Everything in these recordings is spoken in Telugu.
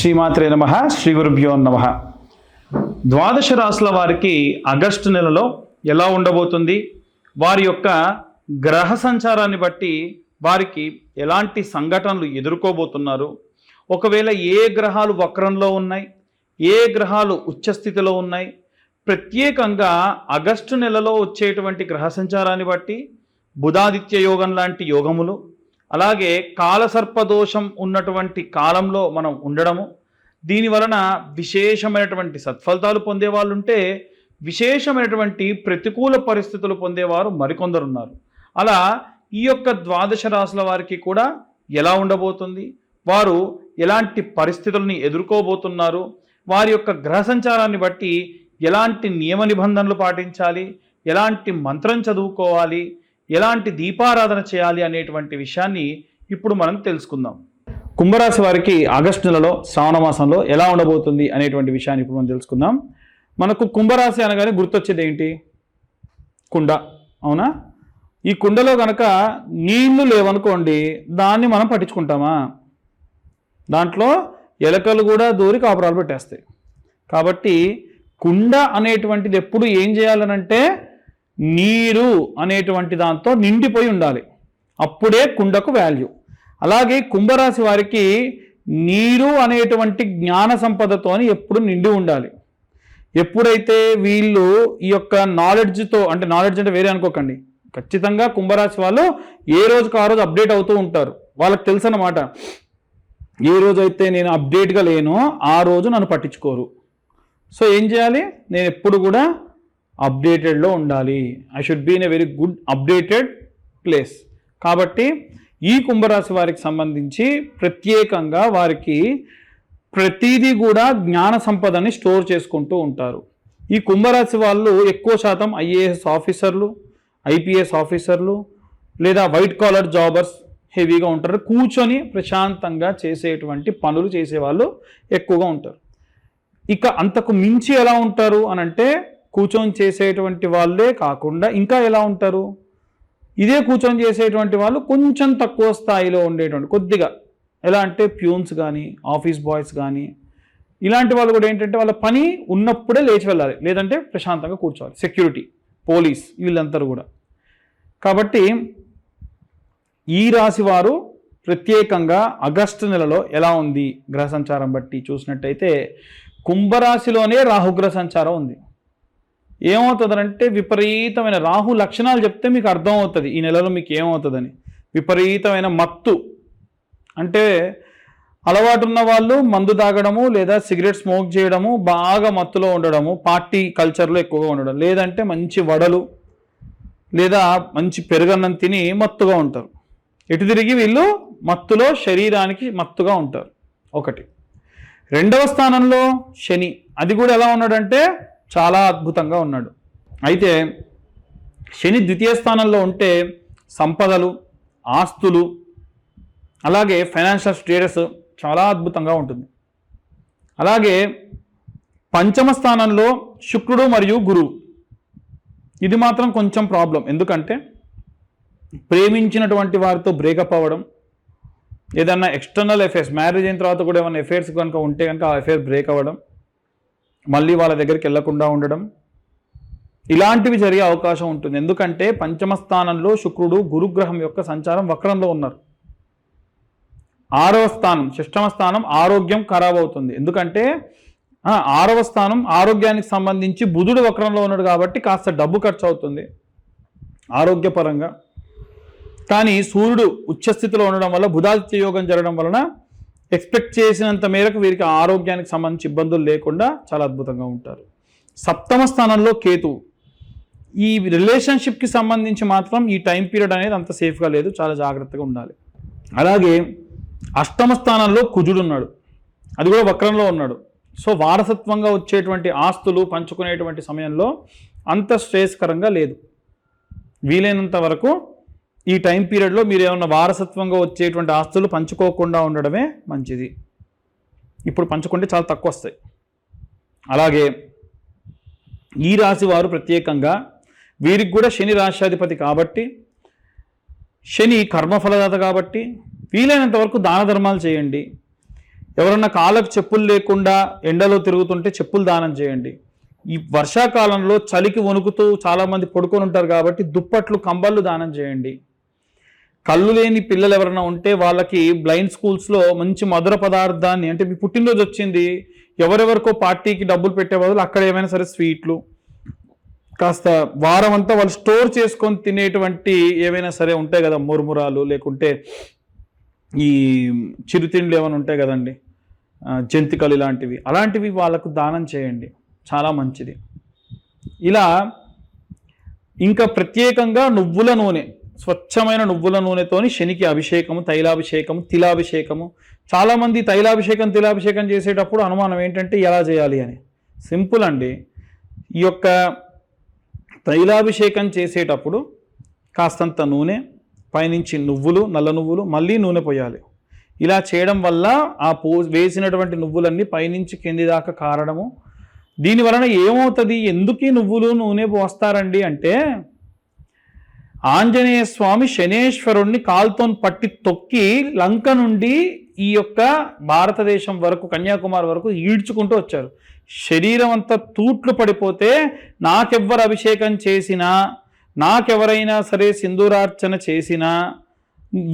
శ్రీమాత్రే నమః. శ్రీ గురుభ్యో నమః. ద్వాదశ రాశుల వారికి ఆగస్టు నెలలో ఎలా ఉండబోతుంది, వారి యొక్క గ్రహ సంచారాన్ని బట్టి వారికి ఎలాంటి సంఘటనలు ఎదుర్కోబోతున్నారు, ఒకవేళ ఏ గ్రహాలు వక్రంలో ఉన్నాయి, ఏ గ్రహాలు ఉచ్చస్థితిలో ఉన్నాయి, ప్రత్యేకంగా ఆగస్టు నెలలో వచ్చేటువంటి గ్రహ సంచారాన్ని బట్టి బుధాదిత్య యోగం లాంటి యోగములు, అలాగే కాలసర్పదోషం ఉన్నటువంటి కాలంలో మనం ఉండడము, దీని వలన విశేషమైనటువంటి సత్ఫలితాలు పొందేవాళ్ళు ఉంటే విశేషమైనటువంటి ప్రతికూల పరిస్థితులు పొందేవారు మరికొందరు ఉన్నారు. అలా ఈ యొక్క ద్వాదశ రాశుల వారికి కూడా ఎలా ఉండబోతుంది, వారు ఎలాంటి పరిస్థితులని ఎదుర్కోబోతున్నారు, వారి యొక్క గ్రహ సంచారాన్ని బట్టి ఎలాంటి నియమ నిబంధనలు పాటించాలి, ఎలాంటి మంత్రం చదువుకోవాలి, ఎలాంటి దీపారాధన చేయాలి అనేటువంటి విషయాన్ని ఇప్పుడు మనం తెలుసుకుందాం. కుంభరాశి వారికి ఆగస్టు నెలలో శ్రావణ మాసంలో ఎలా ఉండబోతుంది అనేటువంటి విషయాన్ని ఇప్పుడు మనం తెలుసుకుందాం. మనకు కుంభరాశి అనగానే గుర్తొచ్చేది ఏంటి? కుండ. అవునా? ఈ కుండలో కనుక నీళ్లు లేవనుకోండి, దాన్ని మనం పట్టించుకుంటామా? దాంట్లో ఎలకలు కూడా దూరి కాపురాలు పెట్టేస్తాయి. కాబట్టి కుండ అనేటువంటిది ఎప్పుడు ఏం చేయాలనంటే నీరు అనేటువంటి దాంతో నిండిపోయి ఉండాలి, అప్పుడే కుండకు వాల్యూ. అలాగే కుంభరాశి వారికి నీరు అనేటువంటి జ్ఞాన సంపదతోని ఎప్పుడు నిండి ఉండాలి. ఎప్పుడైతే వీళ్ళు ఈ యొక్క నాలెడ్జ్తో, అంటే నాలెడ్జ్ అంటే వేరే అనుకోకండి, ఖచ్చితంగా కుంభరాశి వాళ్ళు ఏ రోజుకు ఆ రోజు అప్డేట్ అవుతూ ఉంటారు. వాళ్ళకి తెలుసు అన్నమాట, ఏ రోజైతే నేను అప్డేట్గా లేనో ఆ రోజు నన్ను పట్టించుకోరు. సో ఏం చేయాలి? నేను ఎప్పుడు కూడా అప్డేటెడ్లో ఉండాలి. I should be in a very good updated place. కాబట్టి ఈ కుంభరాశి వారికి సంబంధించి ప్రత్యేకంగా వారికి ప్రతిదీ కూడా జ్ఞాన సంపదని స్టోర్ చేసుకుంటూ ఉంటారు. ఈ కుంభరాశి వాళ్ళు ఎక్కువ శాతం ఐఏఎస్ ఆఫీసర్లు, ఐపీఎస్ ఆఫీసర్లు లేదా వైట్ కాలర్ జాబర్స్ హెవీగా ఉంటారు. కూర్చొని ప్రశాంతంగా చేసేటువంటి పనులు చేసేవాళ్ళు ఎక్కువగా ఉంటారు. ఇక అంతకు మించి ఎలా ఉంటారు అనంటే, కూర్చొని చేసేటువంటి వాళ్ళే కాకుండా ఇంకా ఎలా ఉంటారు? ఇదే కూర్చొని చేసేటువంటి వాళ్ళు కొంచెం తక్కువ స్థాయిలో ఉండేటువంటి, కొద్దిగా ఎలా అంటే ప్యూన్స్ కానీ ఆఫీస్ బాయ్స్ కానీ ఇలాంటి వాళ్ళు కూడా ఏంటంటే వాళ్ళ పని ఉన్నప్పుడే లేచి వెళ్ళాలి, లేదంటే ప్రశాంతంగా కూర్చోవాలి. సెక్యూరిటీ, పోలీస్, వీళ్ళందరూ కూడా. కాబట్టి ఈ రాశి వారు ప్రత్యేకంగా ఆగస్టు నెలలో ఎలా ఉంది గ్రహ సంచారం బట్టి చూసినట్టయితే, కుంభరాశిలోనే రాహుగ్రహ సంచారం ఉంది. ఏమవుతుందంటే విపరీతమైన రాహు లక్షణాలు చెప్తే మీకు అర్థమవుతుంది ఈ నెలలో మీకు ఏమవుతుందని. విపరీతమైన మత్తు, అంటే అలవాటు ఉన్న వాళ్ళు మందు తాగడము లేదా సిగరెట్ స్మోక్ చేయడము, బాగా మత్తులో ఉండడము, పార్టీ కల్చర్లో ఎక్కువగా ఉండడం, లేదంటే మంచి వడలు లేదా మంచి పెరుగన్నం తిని మత్తుగా ఉంటారు. ఎటు తిరిగి వీళ్ళు మత్తులో శరీరానికి మత్తుగా ఉంటారు. ఒకటి. రెండవ స్థానంలో శని, అది కూడా ఎలా ఉన్నాడంటే చాలా అద్భుతంగా ఉన్నాడు. అయితే శని ద్వితీయ స్థానంలో ఉంటే సంపదలు, ఆస్తులు, అలాగే ఫైనాన్షియల్ స్టేటస్ చాలా అద్భుతంగా ఉంటుంది. అలాగే పంచమ స్థానంలో శుక్రుడు మరియు గురువు, ఇది మాత్రం కొంచెం ప్రాబ్లం. ఎందుకంటే ప్రేమించినటువంటి వారితో బ్రేకప్ అవ్వడం, ఏదన్నా ఎక్స్టర్నల్ అఫైర్స్, మ్యారేజ్ అయిన తర్వాత కూడా ఏమైనా అఫైర్స్ కనుక ఉంటే కనుక ఆ అఫైర్ బ్రేక్ అవ్వడం, మళ్ళీ వాళ్ళ దగ్గరికి వెళ్లకుండా ఉండడం, ఇలాంటివి జరిగే అవకాశం ఉంటుంది. ఎందుకంటే పంచమ స్థానంలో శుక్రుడు గురుగ్రహం యొక్క సంచారం వక్రంలో ఉన్నారు. ఆరవ స్థానం, షష్టమ స్థానం ఆరోగ్యం ఖరాబ్ అవుతుంది. ఎందుకంటే ఆరవ స్థానం ఆరోగ్యానికి సంబంధించి బుధుడు వక్రంలో ఉన్నాడు కాబట్టి కాస్త డబ్బు ఖర్చు అవుతుంది ఆరోగ్యపరంగా. కానీ సూర్యుడు ఉచ్చస్థితిలో ఉండడం వల్ల, బుధాదిత్య యోగం జరగడం వలన ఎక్స్పెక్ట్ చేసినంత మేరకు వీరికి ఆరోగ్యానికి సంబంధించి ఇబ్బందులు లేకుండా చాలా అద్భుతంగా ఉంటారు. సప్తమ స్థానంలో కేతువు, ఈ రిలేషన్షిప్కి సంబంధించి మాత్రం ఈ టైం పీరియడ్ అనేది అంత సేఫ్గా లేదు, చాలా జాగ్రత్తగా ఉండాలి. అలాగే అష్టమ స్థానంలో కుజుడు ఉన్నాడు, అది కూడా వక్రంలో ఉన్నాడు. సో వారసత్వంగా వచ్చేటువంటి ఆస్తులు పంచుకునేటువంటి సమయంలో అంత శ్రేయస్కరంగా లేదు. వీలైనంత వరకు ఈ టైం పీరియడ్లో మీరు ఏమన్నా వారసత్వంగా వచ్చేటువంటి ఆస్తులు పంచుకోకుండా ఉండడమే మంచిది. ఇప్పుడు పంచుకుంటే చాలా తక్కువ వస్తాయి. అలాగే ఈ రాశి వారు ప్రత్యేకంగా, వీరికి కూడా శని రాశ్యాధిపతి కాబట్టి, శని కర్మఫలదాత కాబట్టి వీలైనంత వరకు దాన ధర్మాలు చేయండి. ఎవరన్నా కాళ్ళకు చెప్పులు లేకుండా ఎండలో తిరుగుతుంటే చెప్పులు దానం చేయండి. ఈ వర్షాకాలంలో చలికి వణుకుతూ చాలామంది పడుకొని ఉంటారు కాబట్టి దుప్పట్లు కంబళ్ళు దానం చేయండి. కళ్ళు లేని పిల్లలు ఎవరైనా ఉంటే వాళ్ళకి బ్లైండ్ స్కూల్స్లో మంచి మధుర పదార్థాన్ని, అంటే మీ పుట్టినరోజు వచ్చింది, ఎవరెవరికో పార్టీకి డబ్బులు పెట్టే బదులు అక్కడ ఏమైనా సరే స్వీట్లు, కాస్త వారం అంతా వాళ్ళు స్టోర్ చేసుకొని తినేటువంటి ఏమైనా సరే ఉంటాయి కదా, మురుమురాలు లేకుంటే ఈ చిరుతిండ్లు ఏమైనా ఉంటాయి కదండి, జంతికలు ఇలాంటివి, అలాంటివి వాళ్ళకు దానం చేయండి, చాలా మంచిది. ఇలా ఇంకా ప్రత్యేకంగా నువ్వుల నూనె, స్వచ్ఛమైన నువ్వుల నూనెతోని శనికి అభిషేకము, తైలాభిషేకము, తిలాభిషేకము. చాలామంది తైలాభిషేకం తిలాభిషేకం చేసేటప్పుడు అనుమానం ఏంటంటే ఎలా చేయాలి అని. సింపుల్ అండి. ఈ యొక్క తైలాభిషేకం చేసేటప్పుడు కాస్తంత నూనె, పైనుంచి నువ్వులు, నల్ల నువ్వులు, మళ్ళీ నూనె పోయాలి. ఇలా చేయడం వల్ల ఆ వేసినటువంటి నువ్వులన్నీ పైనుంచి కింది దాకా కారడము. దీనివలన ఏమవుతుంది, ఎందుకు నువ్వులు నూనె పోస్తారండి అంటే, ఆంజనేయ స్వామి శనేశ్వరుణ్ణి కాలుతో పట్టి తొక్కి లంక నుండి ఈ యొక్క భారతదేశం వరకు, కన్యాకుమారి వరకు ఈడ్చుకుంటూ వచ్చారు. శరీరం అంతా తూట్లు పడిపోతే నాకెవ్వరు అభిషేకం చేసినా, నాకెవరైనా సరే సింధూరార్చన చేసినా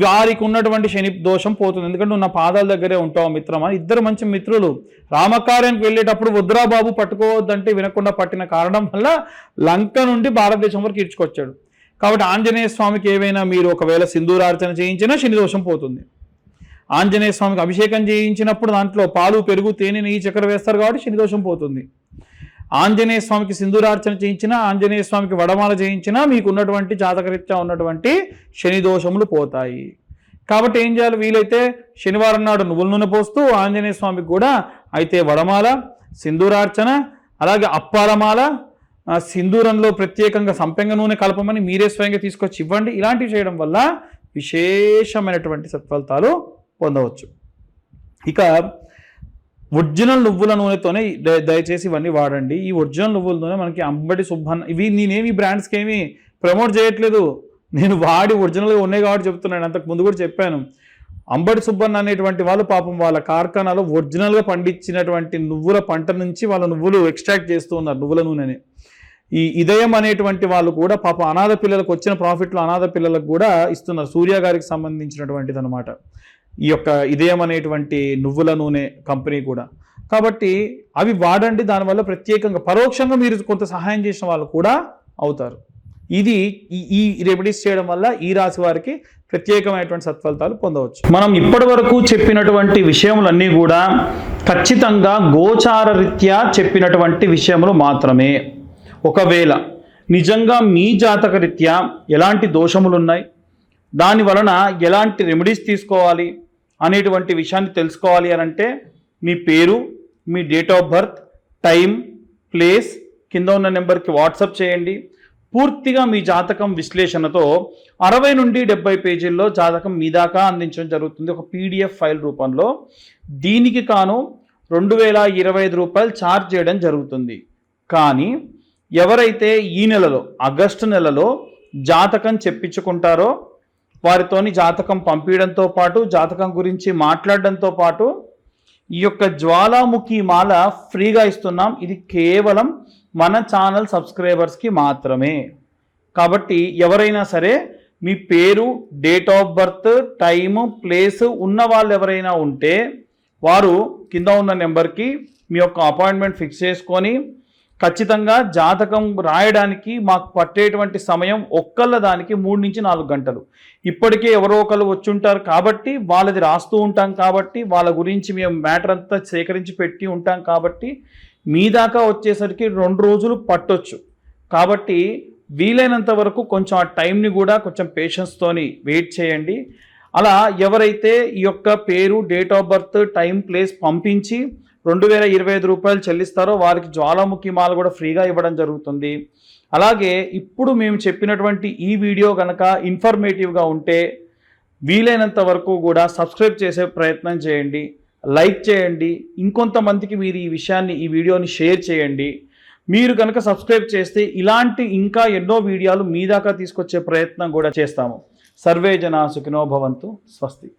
వారికి ఉన్నటువంటి శని దోషం పోతుంది. ఎందుకంటే నువ్వు నా పాదాల దగ్గరే ఉంటావు మిత్రమా. ఇద్దరు మంచి మిత్రులు రామకార్యానికి వెళ్ళేటప్పుడు వద్దురా బాబు పట్టుకోవద్దంటే వినకుండా పట్టిన కారణం వల్ల లంక నుండి భారతదేశం వరకు ఈడ్చుకొచ్చాడు. కాబట్టి ఆంజనేయ స్వామికి ఏవైనా మీరు ఒకవేళ సింధూరార్చన చేయించినా శని దోషం పోతుంది. ఆంజనేయ స్వామికి అభిషేకం చేయించినప్పుడు దాంట్లో పాలు, పెరుగు, తేనె, నెయ్యి, చక్కెర వేస్తారు కాబట్టి శని దోషం పోతుంది. ఆంజనేయ స్వామికి సింధూరార్చన చేయించినా, ఆంజనేయ స్వామికి వడమాల చేయించినా మీకు ఉన్నటువంటి జాతకరీత్యా ఉన్నటువంటి శని దోషములు పోతాయి. కాబట్టి ఏం చేయాలి, వీలైతే శనివారం నాడు నువ్వుల నూనె పోస్తూ ఆంజనేయ స్వామికి కూడా అయితే వడమాల, సింధూరార్చన, అలాగే అప్పాలమాల, సింధూరంలో ప్రత్యేకంగా సంపెంగ నూనె కలపమని మీరే స్వయంగా తీసుకొచ్చి ఇవ్వండి. ఇలాంటివి చేయడం వల్ల విశేషమైనటువంటి సత్ఫలితాలు పొందవచ్చు. ఇక ఒరిజినల్ నువ్వుల నూనెతోనే దయచేసి ఇవన్నీ వాడండి. ఈ ఒరిజినల్ నువ్వుల నూనె మనకి అంబటి సుబ్బన్న, ఇవి నేనేమి బ్రాండ్స్కి ఏమి ప్రమోట్ చేయట్లేదు, నేను వాడి ఒరిజినల్గా ఉన్నాయి కాబట్టి చెప్తున్నాను. అంతకు ముందు కూడా చెప్పాను. అంబటి సుబ్బన్న అనేటువంటి వాళ్ళు పాపం వాళ్ళ కార్ఖానాలో ఒరిజినల్గా పండించినటువంటి నువ్వుల పంట నుంచి వాళ్ళ నువ్వులు ఎక్స్ట్రాక్ట్ చేస్తూ ఉన్నారు, నువ్వుల నూనెని. ఈ ఇదయం అనేటువంటి వాళ్ళు కూడా పాపం అనాథ పిల్లలకు వచ్చిన ప్రాఫిట్లు అనాథ పిల్లలకు కూడా ఇస్తున్నారు. సూర్య గారికి సంబంధించినటువంటిది అనమాట ఈ యొక్క ఇదయం అనేటువంటి నువ్వుల నూనె కంపెనీ కూడా. కాబట్టి అవి వాడండి. దానివల్ల ప్రత్యేకంగా పరోక్షంగా మీరు కొంత సహాయం చేసిన వాళ్ళు కూడా అవుతారు. ఇది ఈ రెమెడీస్ చేయడం వల్ల ఈ రాశి వారికి ప్రత్యేకమైనటువంటి సత్ఫలితాలు పొందవచ్చు. మనం ఇప్పటి వరకు చెప్పినటువంటి విషయములన్నీ కూడా ఖచ్చితంగా గోచార రీత్యా చెప్పినటువంటి విషయములు మాత్రమే. ఒకవేళ నిజంగా మీ జాతక రీత్యా ఎలాంటి దోషములు ఉన్నాయి, దాని వలన ఎలాంటి రెమెడీస్ తీసుకోవాలి అనేటువంటి విషయాన్ని తెలుసుకోవాలి అని అంటే మీ పేరు, మీ date of birth, time, place కింద ఉన్న నెంబర్కి వాట్సాప్ చేయండి. పూర్తిగా మీ జాతకం విశ్లేషణతో 60 నుండి 70 పేజీల్లో జాతకం మీ దాకా అందించడం జరుగుతుంది ఒక PDF ఫైల్ రూపంలో. దీనికి కాను 2025 రూపాయలు ఛార్జ్ చేయడం జరుగుతుంది. కానీ ఎవరైతే ఈ నెలలో ఆగస్టు నెలలో జాతకం చెప్పించుకుంటారో వారితోని జాతకం పంపించడంతో పాటు జాతకం గురించి మాట్లాడడంతో పాటు ఈ యొక్క జ్వాలాముఖి మాల ఫ్రీగా ఇస్తున్నాం. ఇది కేవలం మన ఛానల్ సబ్స్క్రైబర్స్కి మాత్రమే. కాబట్టి ఎవరైనా సరే మీ పేరు, date of birth, time, place ఉన్న వాళ్ళు ఎవరైనా ఉంటే వారు కింద ఉన్న నెంబర్కి మీ యొక్క అపాయింట్మెంట్ ఫిక్స్ చేసుకొని ఖచ్చితంగా జాతకం రాయడానికి మాకు పట్టేటువంటి సమయం ఒక్కళ్ళ దానికి 3 నుంచి 4 గంటలు. ఇప్పటికే ఎవరో ఒకళ్ళు వచ్చి ఉంటారు కాబట్టి వాళ్ళది రాస్తూ ఉంటాం, కాబట్టి వాళ్ళ గురించి మేము మ్యాటర్ అంతా సేకరించి పెట్టి ఉంటాం, కాబట్టి మీ దాకా వచ్చేసరికి 2 రోజులు పట్టొచ్చు. కాబట్టి వీలైనంత వరకు కొంచెం ఆ టైంని కూడా కొంచెం పేషెన్స్తోని వెయిట్ చేయండి. అలా ఎవరైతే ఈ యొక్క పేరు, date of birth, time, place పంపించి 2025 రూపాయలు చెల్లిస్తారో వారికి జ్వాలాముఖి మాల కూడా ఫ్రీగా ఇవ్వడం జరుగుతుంది. అలాగే ఇప్పుడు మేము చెప్పినటువంటి ఈ వీడియో కనుక ఇన్ఫర్మేటివ్గా ఉంటే వీలైనంత వరకు కూడా సబ్స్క్రైబ్ చేసే ప్రయత్నం చేయండి, లైక్ చేయండి, ఇంకొంతమందికి మీరు ఈ వీడియోని షేర్ చేయండి. మీరు కనుక సబ్స్క్రైబ్ చేస్తే ఇలాంటి ఇంకా ఎన్నో వీడియోలు మీ దాకా తీసుకొచ్చే ప్రయత్నం కూడా చేస్తాము. సర్వే జనా సుఖినో భవంతు. స్వస్తి.